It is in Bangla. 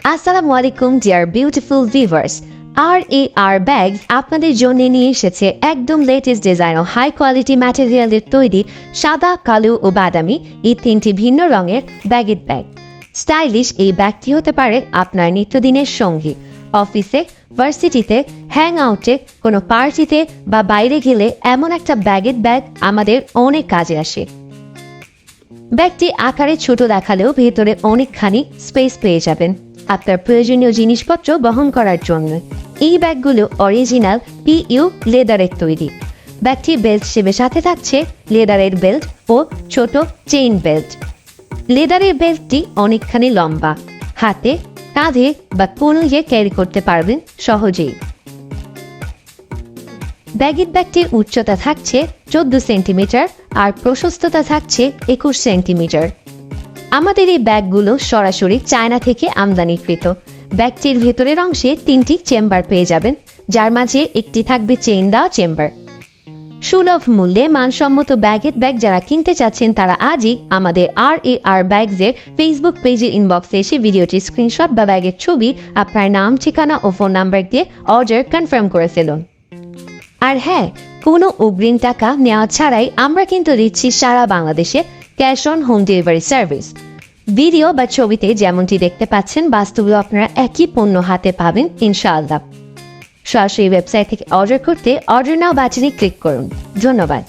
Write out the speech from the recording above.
আসসালামু আলাইকুম ডিয়ার বিউটিফুল ভিউয়ার্স। আর ব্যাগস আপনাদের জন্য নিয়ে এসেছে একদম লেটেস্ট ডিজাইন ও হাই কোয়ালিটি ম্যাটেরিয়ালের তৈরি সাদা, কালো ও বাদামি এই তিনটি ভিন্ন রঙের ব্যাগেট ব্যাগ। স্টাইলিশ এই ব্যাগটি হতে পারে আপনার নিত্যদিনের সঙ্গী। অফিসে, ভার্সিটিতে, হ্যাং আউটে, কোনো পার্টিতে বা বাইরে গেলে এমন একটা ব্যাগেট ব্যাগ আমাদের অনেক কাজে আসে। ব্যাগটি আকারে ছোট দেখালেও ভেতরে অনেকখানি স্পেস পেয়ে যাবেন আপনার প্রয়োজনীয় জিনিসপত্র বহন করার জন্য। এই ব্যাগগুলো অরিজিনাল পিইউ লেদারের তৈরি। ব্যাগটি বেল্ট হিসেবে সাথে থাকছে লেদারের বেল্ট ও ছোট চেইন বেল্ট। লেদারের বেল্টটি অনেকখানি লম্বা, হাতে, কাঁধে বা কোনোয়ে ক্যারি করতে পারবেন সহজেই। ব্যাগেট ব্যাগটির উচ্চতা থাকছে 14 সেন্টিমিটার আর প্রশস্ততা থাকছে 21 সেন্টিমিটার। আমাদের এই ব্যাগগুলো সরাসরি চায়না থেকে আমদানিকৃত। ব্যাগটির ভেতরের অংশে 3টি চেম্বার পেয়ে যাবেন, যার মাঝে একটি থাকবে চেইন দেওয়া চেম্বার। সুলভ মূল্যে মানসম্মত ব্যাগেট ব্যাগ যারা কিনতে চাচ্ছেন তারা আজই আমাদের আর ব্যাগসের ফেসবুক পেজে ইনবক্সে এসে ভিডিওটির স্ক্রিনশট বা ব্যাগের ছবি আপনার নাম, ঠিকানা ও ফোন নাম্বার দিয়ে অর্ডার কনফার্ম করে ফেলুন। আর হ্যাঁ, কোনো অগ্রিম টাকা নেওয়া ছাড়াই আমরা কিন্তু দিচ্ছি সারা বাংলাদেশে cash on home delivery service. Video বা ছবিতে যেমনটি দেখতে পাচ্ছেন বাস্তবে আপনারা একই পণ্য হাতে পাবেন ইনশাআল্লাহ। সরাসরি ওয়েবসাইট থেকে অর্ডার করতে অর্ডার নাও বাটনে ক্লিক করুন। ধন্যবাদ।